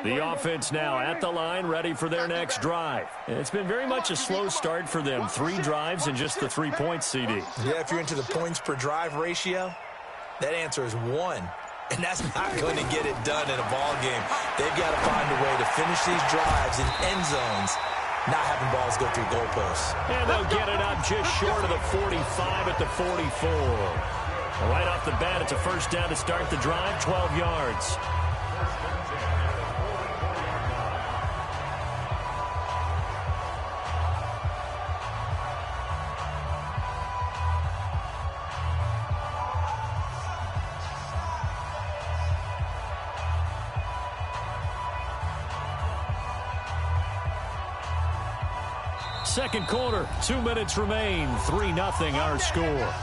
The offense now at the line, ready for their next drive. It's been very much a slow start for them. 3 drives and just the 3 points, CD. Yeah, if you're into the points per drive ratio, that answer is 1. And that's not going to get it done in a ball game. They've got to find a way to finish these drives in end zones, not having balls go through goalposts. And they'll get it up just short of the 45 at the 44. Right off the bat, it's a first down to start the drive, 12 yards. Second quarter, 2 minutes remain, 3-0 our score.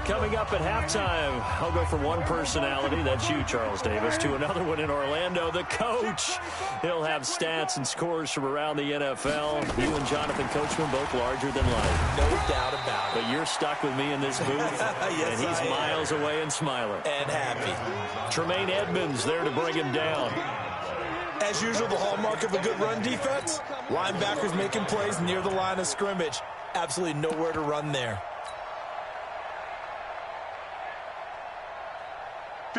Coming up at halftime, I'll go from one personality, that's you, Charles Davis, to another one in Orlando, the coach. He'll have stats and scores from around the NFL. You and Jonathan Coachman both larger than life. No doubt about it. But you're stuck with me in this booth, yes, and he's miles away and smiling. And happy. Tremaine Edmonds there to bring him down. As usual, the hallmark of a good run defense, linebackers making plays near the line of scrimmage. Absolutely nowhere to run there.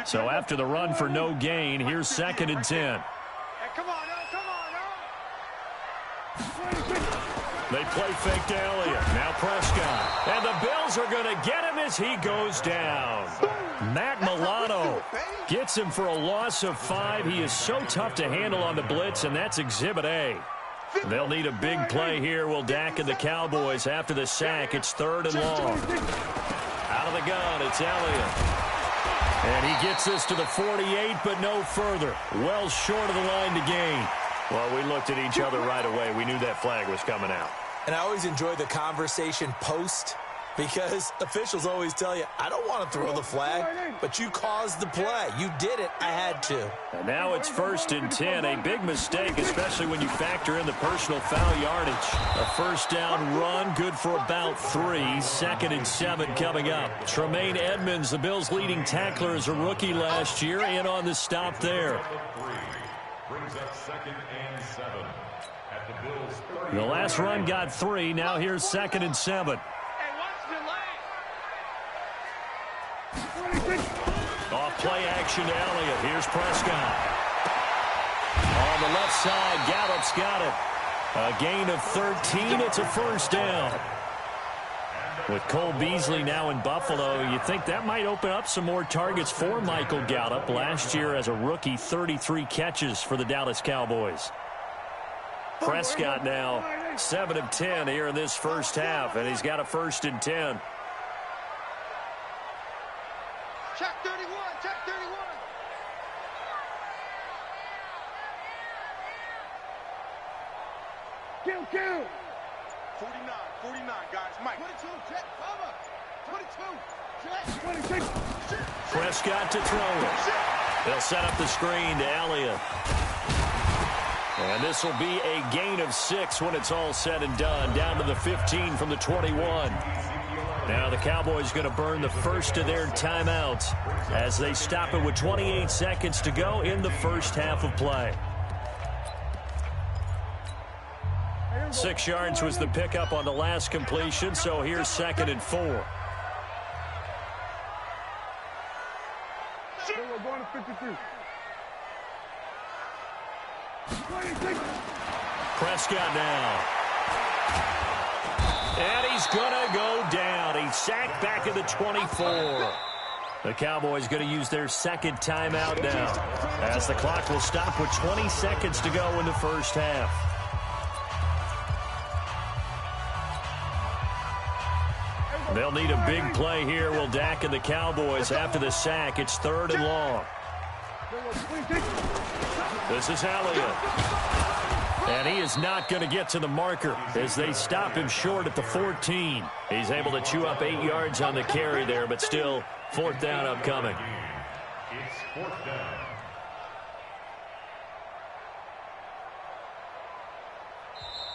So after the run for no gain, here's 2nd and 10. Come on, They play fake to Elliott. Now Prescott. And the Bills are going to get him as he goes down. Matt Milano gets him for a loss of 5. He is so tough to handle on the blitz, and that's Exhibit A. They'll need a big play here. Will Dak and the Cowboys after the sack. It's 3rd and long. Out of the gun, it's Elliott. And he gets this to the 48, but no further. Well short of the line to gain. Well, we looked at each other right away. We knew that flag was coming out. And I always enjoy the conversation post, because officials always tell you, I don't want to throw the flag, but you caused the play. You did it. I had to. And now it's 1st and 10. A big mistake, especially when you factor in the personal foul yardage. A first down run, good for about 3. 2nd and 7 coming up. Tremaine Edmonds, the Bills' leading tackler as a rookie last year, in on the stop there. Brings up 2nd and 7 at the Bills' 30. The last run got 3. Now here's 2nd and 7. Off play action to Elliott. Here's Prescott. On the left side, Gallup's got it. A gain of 13. It's a first down. With Cole Beasley now in Buffalo, you think that might open up some more targets for Michael Gallup. Last year as a rookie, 33 catches for the Dallas Cowboys. Prescott now 7 of 10 here in this first half, and he's got a 1st and 10. check 31, check 31. Kill. 49, guys. Mike. 22, check, cover. 22, check. 26. Prescott to throw it. They'll set up the screen to Elliott. And this will be a gain of 6 when it's all said and done. Down to the 15 from the 21. Now the Cowboys going to burn the first of their timeouts as they stop it with 28 seconds to go in the first half of play. 6 yards was the pickup on the last completion, so here's 2nd and 4. We're going to 52. Prescott now. And he's going to go down. He's sacked back at the 24. The Cowboys going to use their 2nd timeout now, as the clock will stop with 20 seconds to go in the first half. They'll need a big play here, will Dak and the Cowboys after the sack. It's 3rd and long. This is Elliott. And he is not going to get to the marker as they stop him short at the 14. He's able to chew up 8 yards on the carry there, but still 4th down upcoming. It's 4th down.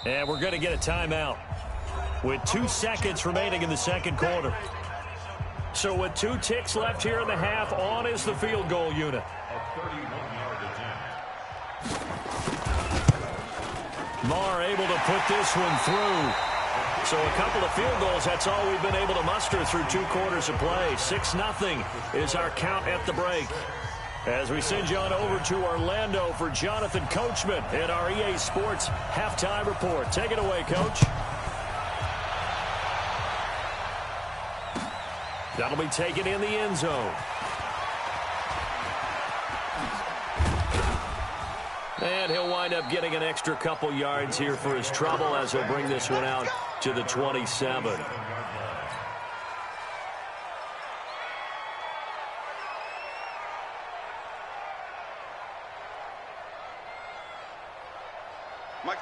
And we're going to get a timeout with 2 seconds remaining in the second quarter. So with 2 ticks left here in the half, on is the field goal unit. A 31-yard attempt. Marr able to put this one through. So a couple of field goals, that's all we've been able to muster through 2 quarters of play. 6-0 is our count at the break. As we send you on over to Orlando for Jonathan Coachman in our EA Sports Halftime Report. Take it away, Coach. That'll be taken in the end zone. And he'll wind up getting an extra couple yards here for his trouble as he'll bring this one out to the 27.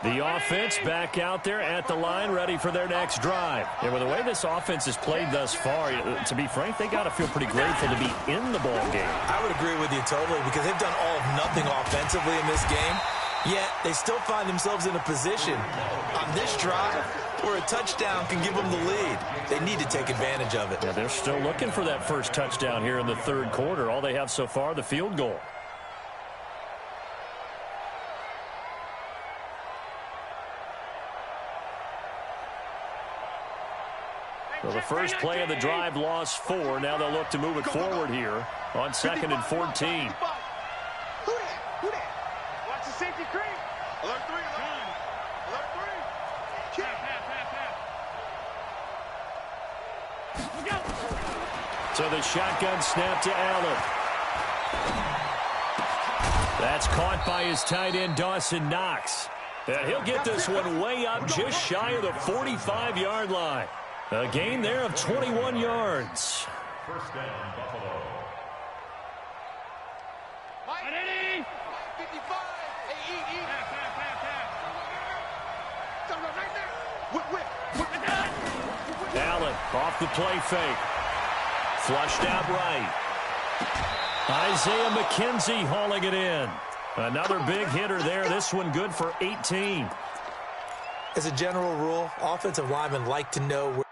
The offense back out there at the line, ready for their next drive. And with the way this offense has played thus far, to be frank, they got to feel pretty grateful to be in the ball game. I would agree with you totally, because they've done all of nothing offensively in this game, yet they still find themselves in a position on this drive where a touchdown can give them the lead. They need to take advantage of it. Yeah, they're still looking for that first touchdown here in the third quarter. All they have so far, the field goal. So the first play of the drive lost 4. Now they'll look to move it forward here on 2nd and 14. Who that? Who that? Watch the safety creep. Alert 3. Alert 3. So the shotgun snap to Allen. That's caught by his tight end, Dawson Knox. And he'll get this one way up just shy of the 45-yard line. A gain there of 21 yards. First down, Buffalo. Mike, 55. Hey, Allen off the play fake. Flushed out right. Isaiah McKenzie hauling it in. Another big hitter there. This one good for 18. As a general rule, offensive linemen like to know where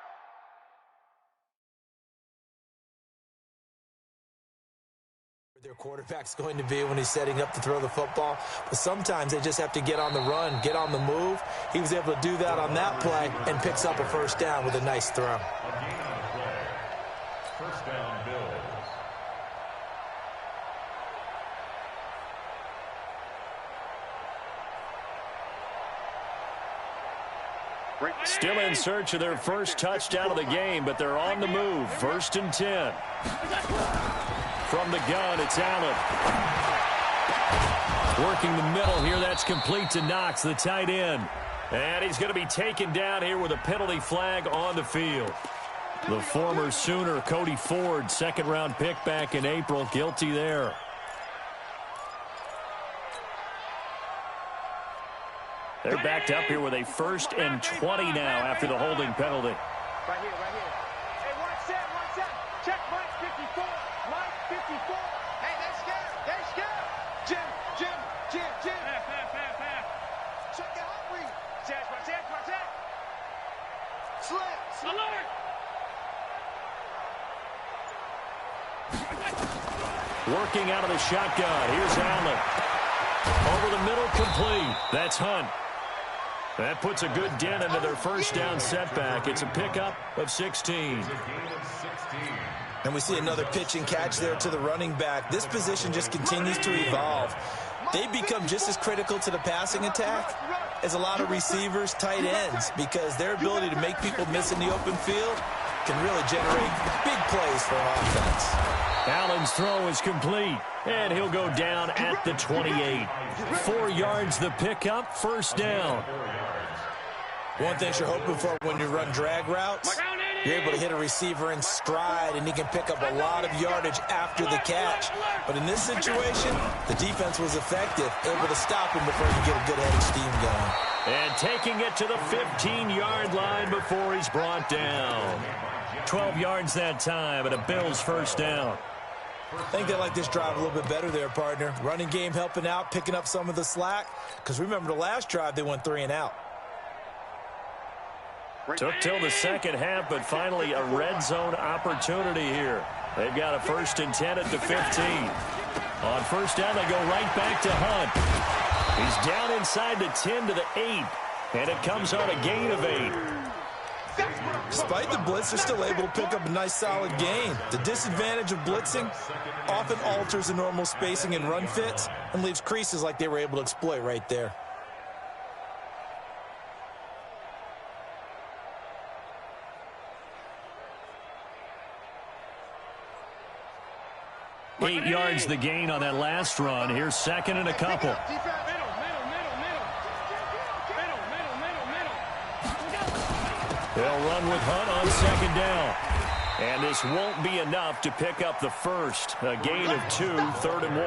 their quarterback's going to be when he's setting up to throw the football. But sometimes they just have to get on the run, get on the move. He was able to do that on that play and picks up a first down with a nice throw. A gain on the play. First down, Bills. Still in search of their first touchdown of the game, but they're on the move. 1st and 10. From the gun, it's Allen. Working the middle here. That's complete to Knox, the tight end. And he's going to be taken down here with a penalty flag on the field. The former Sooner, Cody Ford, 2nd-round pick back in April, guilty there. They're backed up here with a 1st and 20 now after the holding penalty. Right here. Hey, watch that. Check Mike 54. Mike 54. Hey, they're scared. Jim. Check it out, Reed. Watch that. Slip. Alert. Working out of the shotgun. Here's Allen. Over the middle, complete. That's Hunt. That puts a good dent into their first down setback. It's a pickup of 16. And we see another pitch and catch there to the running back. This position just continues to evolve. They become just as critical to the passing attack as a lot of receivers, tight ends, because their ability to make people miss in the open field can really generate big plays for an offense. Allen's throw is complete, and he'll go down at the 28. 4 yards the pickup, first down. One thing you're hoping for when you run drag routes, you're able to hit a receiver in stride, and he can pick up a lot of yardage after the catch. But in this situation, the defense was effective, able to stop him before he get a good head of steam going. And taking it to the 15-yard line before he's brought down. 12 yards that time, and a Bills first down. I think they like this drive a little bit better there, partner. Running game helping out, picking up some of the slack. Because remember the last drive, they went 3 and out. Took till the second half, but finally a red zone opportunity here. They've got a 1st and 10 at the 15. On first down, they go right back to Hunt. He's down inside the 10 to the 8, and it comes on a gain of 8. Despite the blitz, they're still able to pick up a nice, solid gain. The disadvantage of blitzing often alters the normal spacing and run fits and leaves creases like they were able to exploit right there. Eight yards the gain on that last run. Here's second and a couple. They'll run with Hunt on second down. And this won't be enough to pick up the first. A gain of 2, 3rd and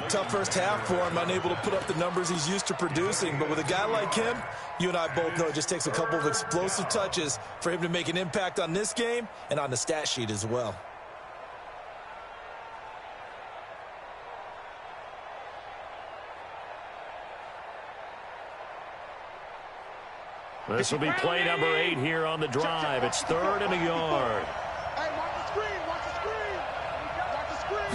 1. Tough first half for him, unable to put up the numbers he's used to producing. But with a guy like him, you and I both know it just takes a couple of explosive touches for him to make an impact on this game and on the stat sheet as well. This will be play number 8 here on the drive. It's 3rd and a yard. Hey, watch the screen, watch the screen. Watch the screen.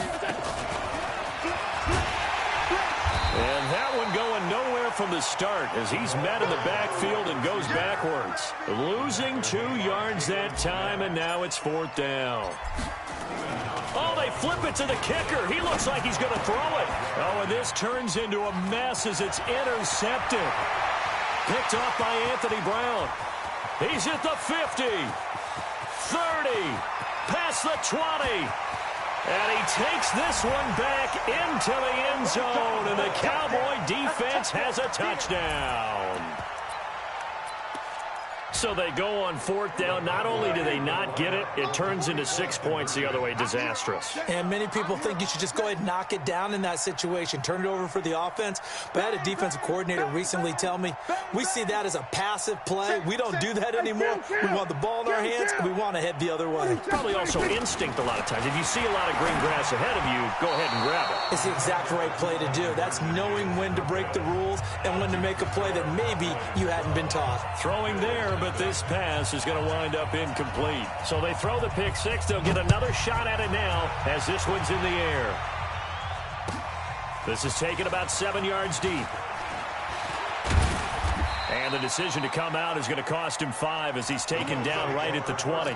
And that one going nowhere from the start as he's met in the backfield and goes backwards. Losing 2 yards that time, and now it's 4th down. Oh, they flip it to the kicker. He looks like he's going to throw it. Oh, and this turns into a mess as it's intercepted. Picked off by Anthony Brown. He's at the 50, 30, past the 20. And he takes this one back into the end zone, and the Cowboy defense has a touchdown. So they go on 4th down. Not only do they not get it, it turns into 6 points the other way. Disastrous. And many people think you should just go ahead and knock it down in that situation. Turn it over for the offense. But I had a defensive coordinator recently tell me, we see that as a passive play. We don't do that anymore. We want the ball in our hands, and we want to head the other way. Probably also instinct a lot of times. If you see a lot of green grass ahead of you, go ahead and grab it. It's the exact right play to do. That's knowing when to break the rules and when to make a play that maybe you hadn't been taught. Throwing there, but this pass is going to wind up incomplete. So they throw the pick 6. They'll get another shot at it now as this one's in the air. This is taken about 7 yards deep. And the decision to come out is going to cost him 5 as he's taken down right at the 20.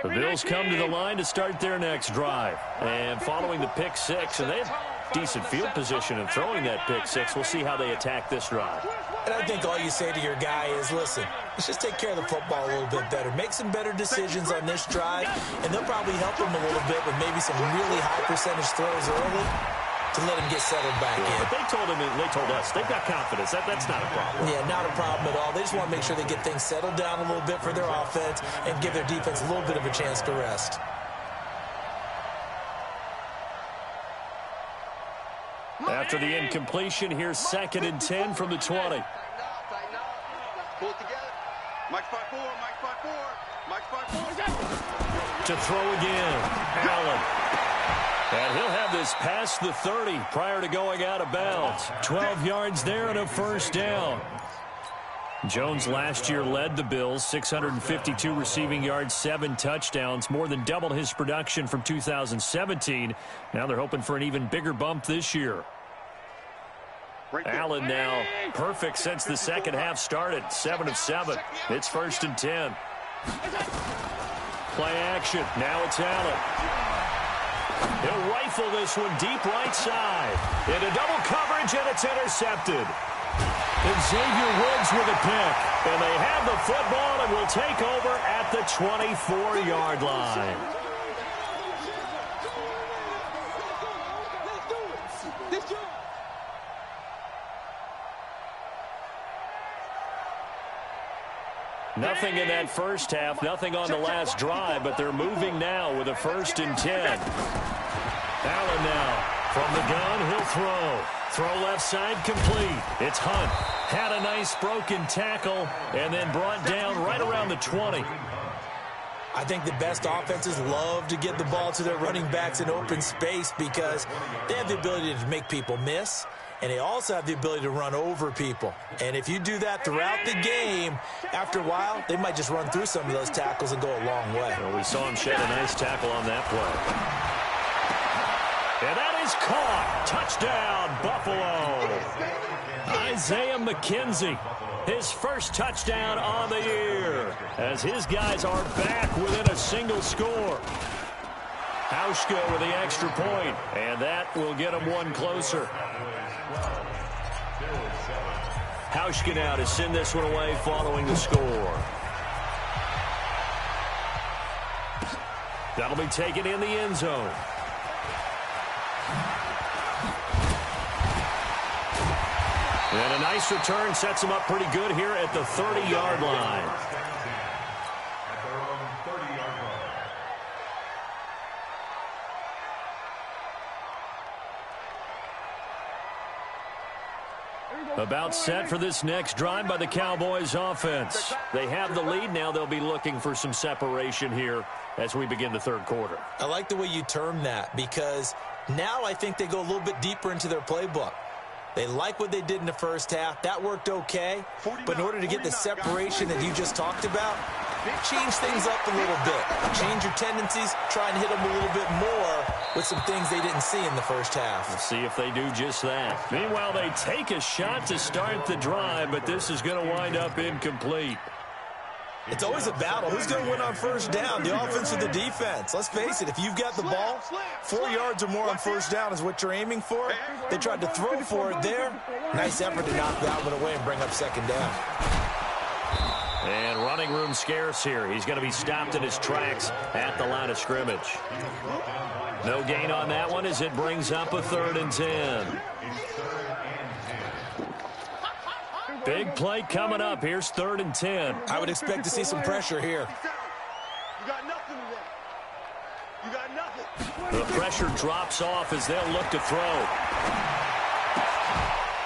The Bills come to the line to start their next drive. And following the pick 6, and they have decent field position in throwing that pick 6. We'll see how they attack this drive. And I think all you say to your guy is, listen, let's just take care of the football a little bit better. Make some better decisions on this drive, and they'll probably help him a little bit with maybe some really high percentage throws early to let him get settled back in. But they told him, and they told us, they've got confidence. That's not a problem. Yeah, not a problem at all. They just want to make sure they get things settled down a little bit for their offense and give their defense a little bit of a chance to rest. After the incompletion, here's 2nd and 10 from the 20. Pull it together. Mike 5-4, Mike 5-4, Mike 5-4. To throw again, Allen. And he'll have this past the 30 prior to going out of bounds. 12 yards there and a 1st down. Jones last year led the Bills, 652 receiving yards, 7 touchdowns, more than doubled his production from 2017. Now they're hoping for an even bigger bump this year. Allen now perfect since the second half started, 7 of 7. It's 1st and 10. Play action. Now it's Allen. He'll rifle this one deep right side. Into double coverage, and it's intercepted. And Xavier Woods with a pick. And they have the football and will take over at the 24-yard line. Nothing in that first half, nothing on the last drive, but they're moving now with a 1st and 10. Allen now From the gun, he'll throw. Throw left side complete. It's Hunt. Had a nice broken tackle and then brought down right around the 20. I think the best offenses love to get the ball to their running backs in open space because they have the ability to make people miss, and they also have the ability to run over people. And if you do that throughout the game, after a while, they might just run through some of those tackles and go a long way. Well, we saw him shed a nice tackle on that play. And that is caught. Touchdown, Buffalo. Isaiah McKenzie, his first touchdown on the year, as his guys are back within a single score. Hauschka with the extra point, and that will get him one closer. Hauschka now to send this one away following the score. That'll be taken in the end zone. And a nice return sets him up pretty good here at the 30-yard line. At their own 30-yard line. About set for this next drive by the Cowboys offense. They have the lead now. They'll be looking for some separation here as we begin the third quarter. I like the way you term that because now I think they go a little bit deeper into their playbook. They like what they did in the first half. That worked okay. But in order to get the separation that you just talked about, change things up a little bit. Change your tendencies. Try and hit them a little bit more with some things they didn't see in the first half. We'll see if they do just that. Meanwhile, they take a shot to start the drive, but this is going to wind up incomplete. It's always a battle. Who's going to win on first down, the offense or the defense? Let's face it, if you've got the ball, 4 yards or more on first down is what you're aiming for. They tried to throw for it there. Nice effort to knock that one away and bring up second down. And running room scarce here. He's going to be stopped in his tracks at the line of scrimmage. No gain on that one as it brings up a 3rd and 10. Big play coming up. Here's 3rd and 10. I would expect to see some pressure here. You got nothing today. You got nothing. The pressure drops off as they'll look to throw.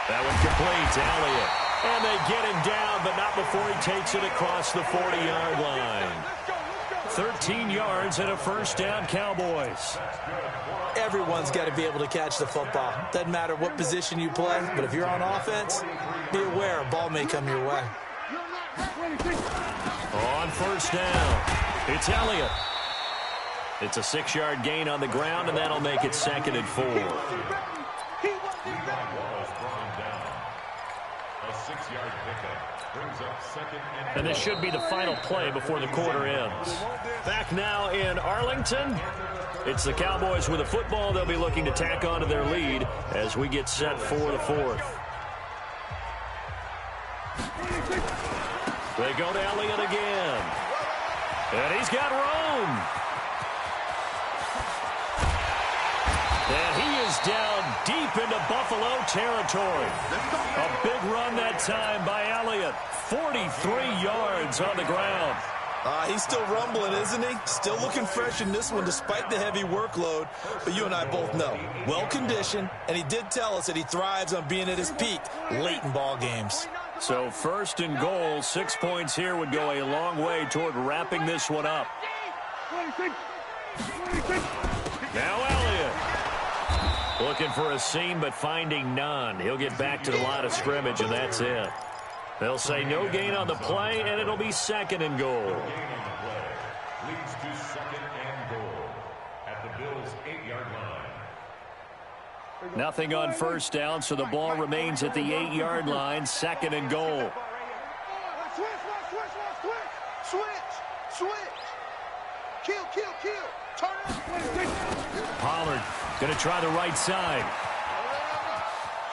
That one complete to Elliott. And they get him down, but not before he takes it across the 40-yard line. 13 yards and a first down, Cowboys. Everyone's got to be able to catch the football. Doesn't matter what position you play, but if you're on offense, be aware a ball may come your way. On first down, it's Elliott. It's a 6-yard gain on the ground, and that'll make it 2nd and 4. And this should be the final play before the quarter ends. Back now in Arlington. It's the Cowboys with the football. They'll be looking to tack on to their lead as we get set for the 4th. They go to Elliott again. And he's got room. And he is down deep into Buffalo territory. A big run that time by Elliott. 43 yards on the ground. He's still rumbling, isn't he? Still looking fresh in this one despite the heavy workload. But you and I both know, well-conditioned, and he did tell us that he thrives on being at his peak late in ball games. So 1st and goal, 6 points here would go a long way toward wrapping this one up. Now Elliott. Looking for a seam, but finding none. He'll get back to the line of scrimmage, and that's it. They'll say no gain on the play, and it'll be 2nd and goal. Leads to 2nd and goal at the Bills' 8-yard line. Nothing on first down, so the ball remains at the 8-yard line. 2nd and goal. Switch. Kill. Turn up. Pollard going to try the right side.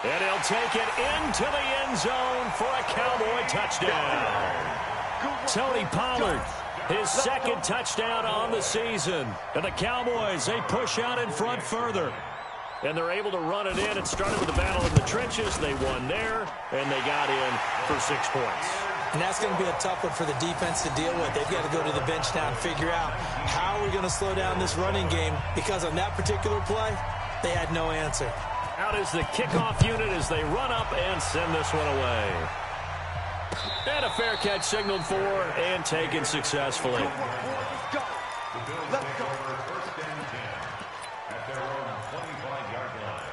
And he'll take it into the end zone for a Cowboy touchdown. Tony Pollard, his 2nd touchdown on the season. And the Cowboys, they push out in front further. And they're able to run it in. It started with a battle in the trenches. They won there, and they got in for 6 points. And that's going to be a tough one for the defense to deal with. They've got to go to the bench now and figure out how we're going to slow down this running game, because on that particular play, They had no answer. Out is the kickoff unit as they run up and send this one away. And a fair catch signaled for and taken successfully. The Bills take over first and 10 at their own 25-yard line.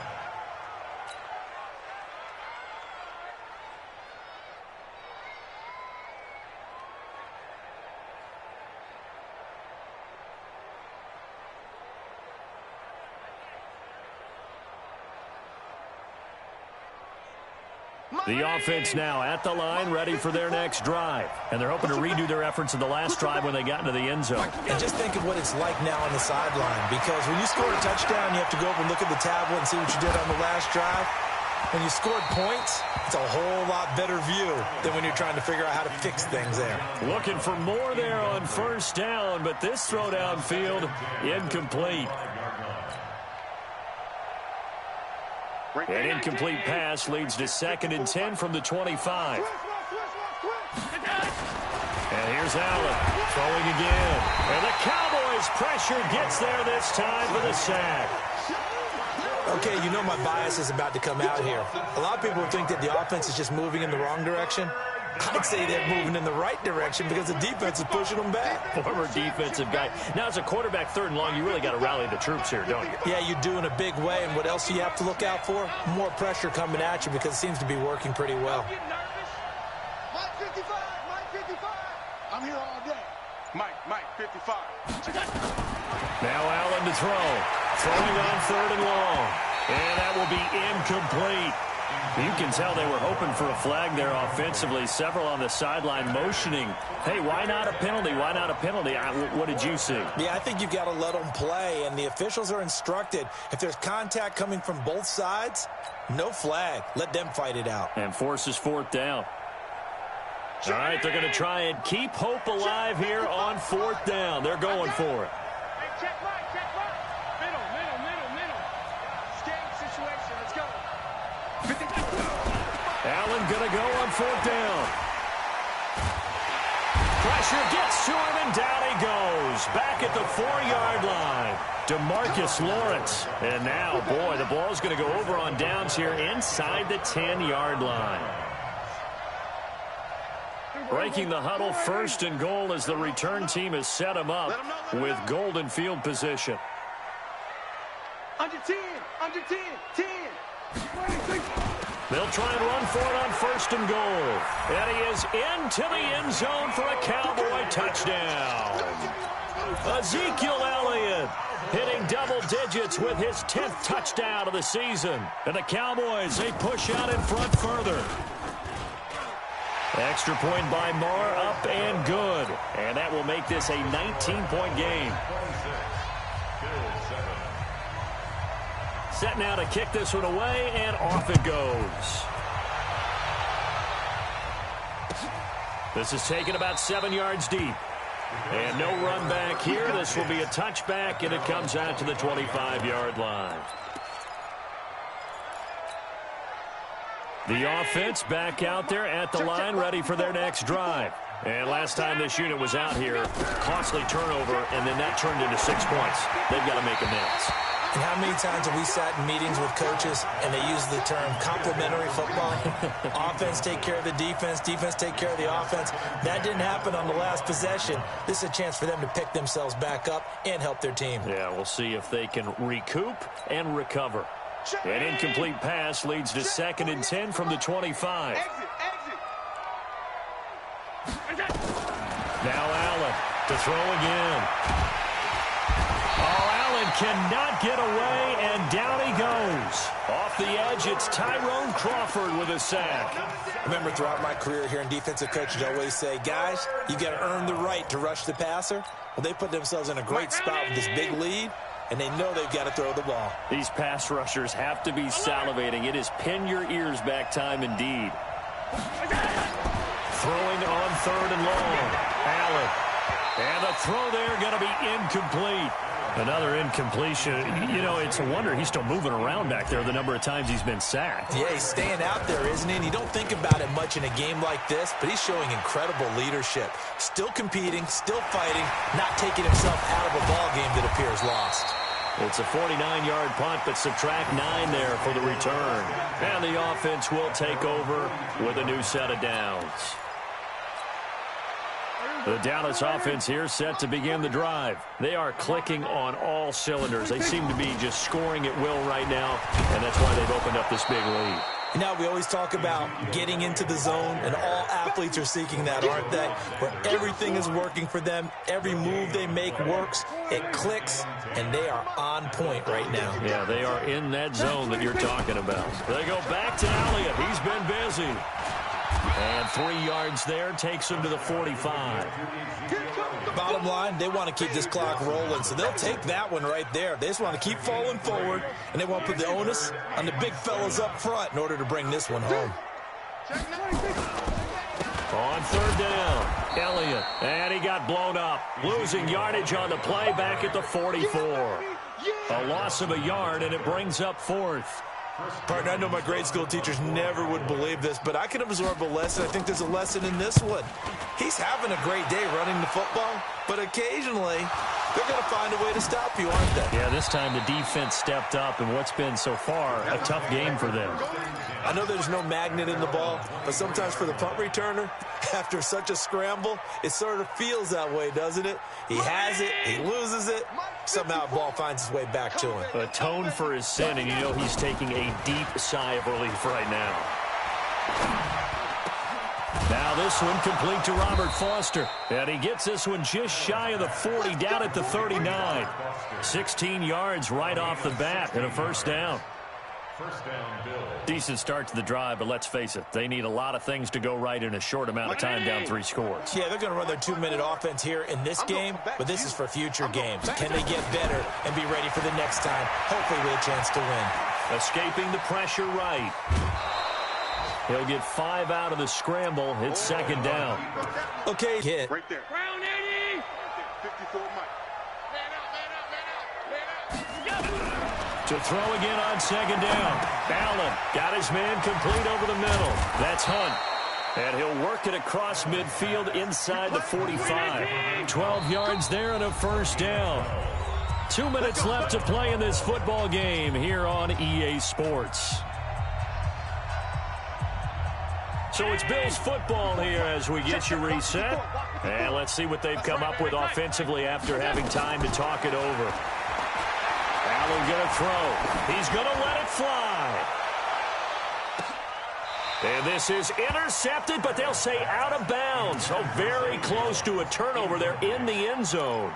The offense now at the line, ready for their next drive. And they're hoping to redo their efforts in the last drive when they got into the end zone. And just think of what it's like now on the sideline, because when you score a touchdown, you have to go over and look at the tablet and see what you did on the last drive. When you scored points, it's a whole lot better view than when you're trying to figure out how to fix things there. Looking for more there on first down, but this throw downfield, incomplete. An incomplete pass leads to 2nd and 10 from the 25. And here's Allen throwing again. And the Cowboys' pressure gets there this time for the sack. Okay, you know my bias is about to come out here. A lot of people think that the offense is just moving in the wrong direction. I'd say they're moving in the right direction because the defense is pushing them back. Former defensive guy. Now, as a quarterback, 3rd and long, you really got to rally the troops here, don't you? Yeah, you do in a big way. And what else do you have to look out for? More pressure coming at you because it seems to be working pretty well. Mike 55, Mike 55. I'm here all day. Mike 55. Now Allen to throw. Throwing on 3rd and long. And that will be incomplete. You can tell they were hoping for a flag there offensively. Several on the sideline motioning. Hey, why not a penalty? Why not a penalty? What did you see? Yeah, I think you've got to let them play, and the officials are instructed. If there's contact coming from both sides, no flag. Let them fight it out. And forces 4th down. All right, they're going to try and keep hope alive here on 4th down. They're going for it. Hey, check Mike. Middle. Escape situation. Let's go. Allen going to go on 4th down. Pressure gets to him, and down he goes. Back at the 4-yard line. DeMarcus Lawrence. And now, boy, the ball's going to go over on downs here inside the 10-yard line. Breaking the huddle, 1st and goal as the return team has set him up with golden field position. Under 10. 10. They'll try and run for it on 1st and goal. And he is into the end zone for a Cowboy touchdown. Ezekiel Elliott hitting double digits with his 10th touchdown of the season. And the Cowboys, they push out in front further. Extra point by Marr, up and good. And that will make this a 19-point game. Set now to kick this one away, and off it goes. This is taken about 7 yards deep. And no run back here. This will be a touchback, and it comes out to the 25-yard line. The offense back out there at the line, ready for their next drive. And last time this unit was out here, costly turnover, and then that turned into 6 points. They've got to make amends. And how many times have we sat in meetings with coaches and they use the term complementary football? Offense take care of the defense, defense take care of the offense. That didn't happen on the last possession. This is a chance for them to pick themselves back up and help their team. Yeah, we'll see if they can recoup and recover. An incomplete pass leads to 2nd and 10 from the 25. Now Allen to throw again. Oh, Allen cannot get away, and down he goes. Off the edge, it's Tyrone Crawford with a sack. Remember, throughout my career here in defensive coaches, I always say, guys, you got to earn the right to rush the passer. Well, they put themselves in a great spot with this big lead, and they know they've got to throw the ball. These pass rushers have to be salivating. It is pin your ears back time indeed. Throwing on 3rd and long. Allen. And the throw there going to be incomplete. Another incompletion. You know, it's a wonder he's still moving around back there the number of times he's been sacked. Yeah, he's staying out there, isn't he? And you don't think about it much in a game like this, but he's showing incredible leadership. Still competing, still fighting, not taking himself out of a ball game that appears lost. It's a 49-yard punt, but subtract 9 there for the return. And the offense will take over with a new set of downs. The Dallas offense here set to begin the drive. They are clicking on all cylinders. They seem to be just scoring at will right now, and that's why they've opened up this big lead. Now, we always talk about getting into the zone, and all athletes are seeking that, aren't they? Where everything is working for them, every move they make works, it clicks, and they are on point right now. Yeah, they are in that zone that you're talking about. They go back to Elliott. He's been busy. And 3 yards there takes him to the 45. Bottom line, they want to keep this clock rolling, so they'll take that one right there. They just want to keep falling forward, and they want to put the onus on the big fellas up front in order to bring this one home. On third down, Elliott, and he got blown up. Losing yardage on the play back at the 44. A loss of a yard, and it brings up fourth. Partner, I know my grade school teachers never would believe this, but I can absorb a lesson. I think there's a lesson in this one. He's having a great day running the football, but occasionally they're going to find a way to stop you, aren't they? Yeah, this time the defense stepped up in what's been so far a tough game for them. I know there's no magnet in the ball, but sometimes for the punt returner, after such a scramble, it sort of feels that way, doesn't it? He has it, he loses it, somehow the ball finds its way back to him. Atone for his sin, and you know he's taking a deep sigh of relief right now. Now this one complete to Robert Foster. And he gets this one just shy of the 40, down at the 39. 16 yards right off the bat and a first down. Decent start to the drive, but let's face it, they need a lot of things to go right in a short amount of time, down 3 scores. Yeah, they're going to run their 2-minute offense here in this game, but this is for future games. Can they get better and be ready for the next time, hopefully with a chance to win? Escaping the pressure right. He'll get 5 out of the scramble. It's second down. Okay, hit. Right there. Round 80. 54 Mike. To throw again on second down. Allen got his man complete over the middle. That's Hunt. And he'll work it across midfield inside the 45. 12 yards there and a first down. 2 minutes left to play in this football game here on EA Sports. So it's Bills football here as we get you reset. And let's see what they've come up with offensively after having time to talk it over. Allen going to throw. He's going to let it fly. And this is intercepted, but they'll say out of bounds. So very close to a turnover. They're in the end zone.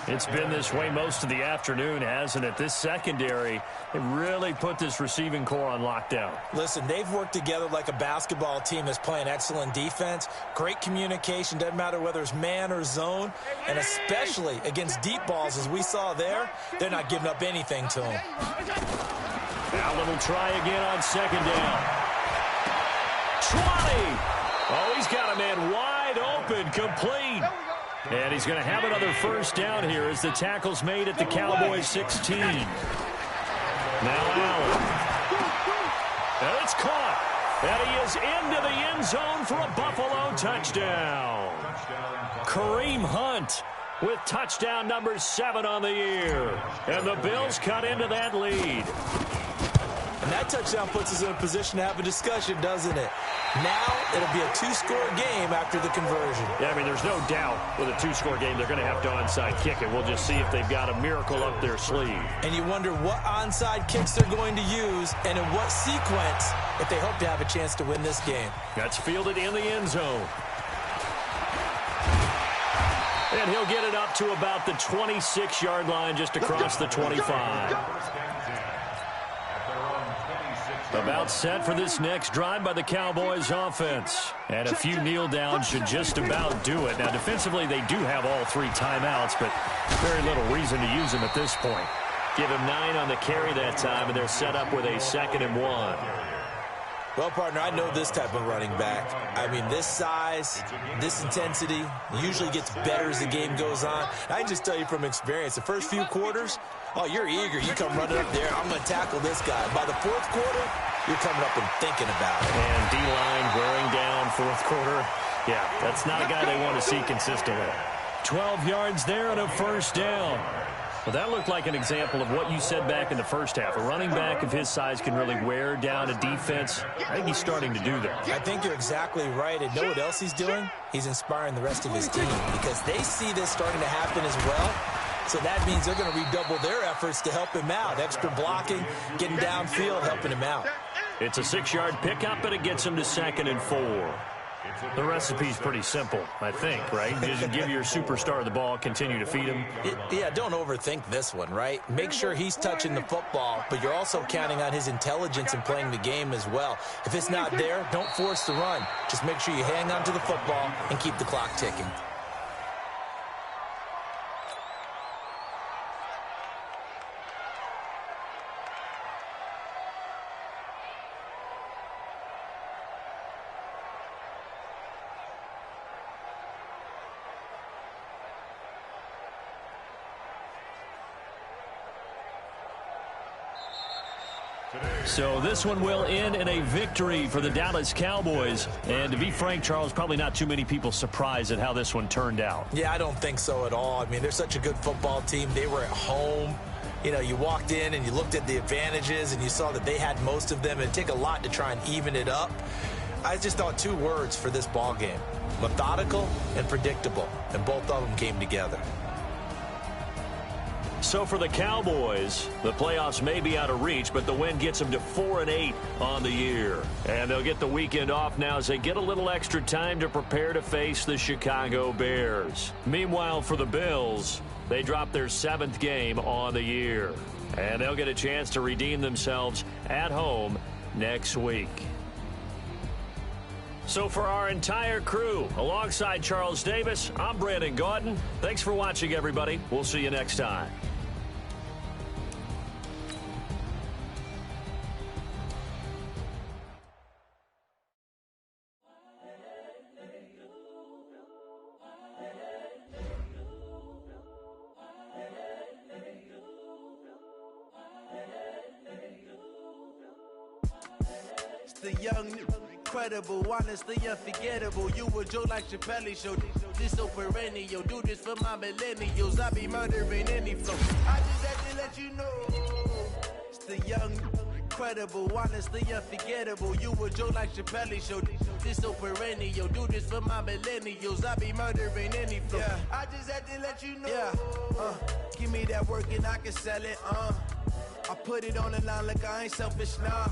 It's been this way most of the afternoon, hasn't it? This secondary, they really put this receiving core on lockdown. Listen, they've worked together like a basketball team that's playing excellent defense. Great communication, doesn't matter whether it's man or zone. And especially against deep balls, as we saw there, they're not giving up anything to them. Allen will try again on second down. 20. Oh, he's got a man wide open, complete. And he's going to have another first down here as the tackle's made at the Cowboys 16. Now Allen. And it's caught. And he is into the end zone for a Buffalo touchdown. Kareem Hunt with touchdown number 7 on the year. And the Bills cut into that lead. And that touchdown puts us in a position to have a discussion, doesn't it? Now it'll be a 2-score game after the conversion. Yeah, I mean, there's no doubt with a 2-score game they're going to have to onside kick it. We'll just see if they've got a miracle up their sleeve. And you wonder what onside kicks they're going to use and in what sequence if they hope to have a chance to win this game. That's fielded in the end zone. And he'll get it up to about the 26-yard line just across the 25. About set for this next drive by the Cowboys offense. And a few kneel downs should just about do it. Now, defensively, they do have all 3 timeouts, but very little reason to use them at this point. Give him 9 on the carry that time, and they're set up with a 2nd and 1. Well, partner, I know this type of running back. I mean, this size, this intensity usually gets better as the game goes on. I can just tell you from experience, the first few quarters, oh, you're eager. You come running up there. I'm going to tackle this guy. By the 4th quarter, you're coming up and thinking about it. And D-line wearing down 4th quarter. Yeah, that's not a guy they want to see consistently. 12 yards there and a first down. Well, that looked like an example of what you said back in the first half. A running back of his size can really wear down a defense. I think he's starting to do that. I think you're exactly right. And know what else he's doing? He's inspiring the rest of his team because they see this starting to happen as well. So that means they're going to redouble their efforts to help him out. Extra blocking, getting downfield, helping him out. It's a 6-yard pickup, and it gets him to 2nd and 4. The recipe's pretty simple, I think, right? Just give your superstar the ball, continue to feed him. Yeah, don't overthink this one, right? Make sure he's touching the football, but you're also counting on his intelligence in playing the game as well. If it's not there, don't force the run. Just make sure you hang on to the football and keep the clock ticking. So this one will end in a victory for the Dallas Cowboys. And to be frank, Charles, probably not too many people surprised at how this one turned out. Yeah, I don't think so at all. I mean, they're such a good football team. They were at home. You know, you walked in and you looked at the advantages and you saw that they had most of them. It'd take a lot to try and even it up. I just thought 2 words for this ball game: methodical and predictable. And both of them came together. So for the Cowboys, the playoffs may be out of reach, but the win gets them to 4-8 on the year. And they'll get the weekend off now as they get a little extra time to prepare to face the Chicago Bears. Meanwhile, for the Bills, they drop their 7th game on the year. And they'll get a chance to redeem themselves at home next week. So for our entire crew, alongside Charles Davis, I'm Brandon Gaudin. Thanks for watching, everybody. We'll see you next time. The young, incredible, honestly unforgettable. You a Joe like Chappelle show. This so perennial. Do this for my millennials. I be murdering any flow. I just had to let you know. It's the young, incredible, honestly unforgettable. You a Joe like Chappelle show. This so perennial. Do this for my millennials. I be murdering any flow. Yeah. I just had to let you know. Yeah. Give me that work and I can sell it. I put it on the line like I ain't selfish, nah.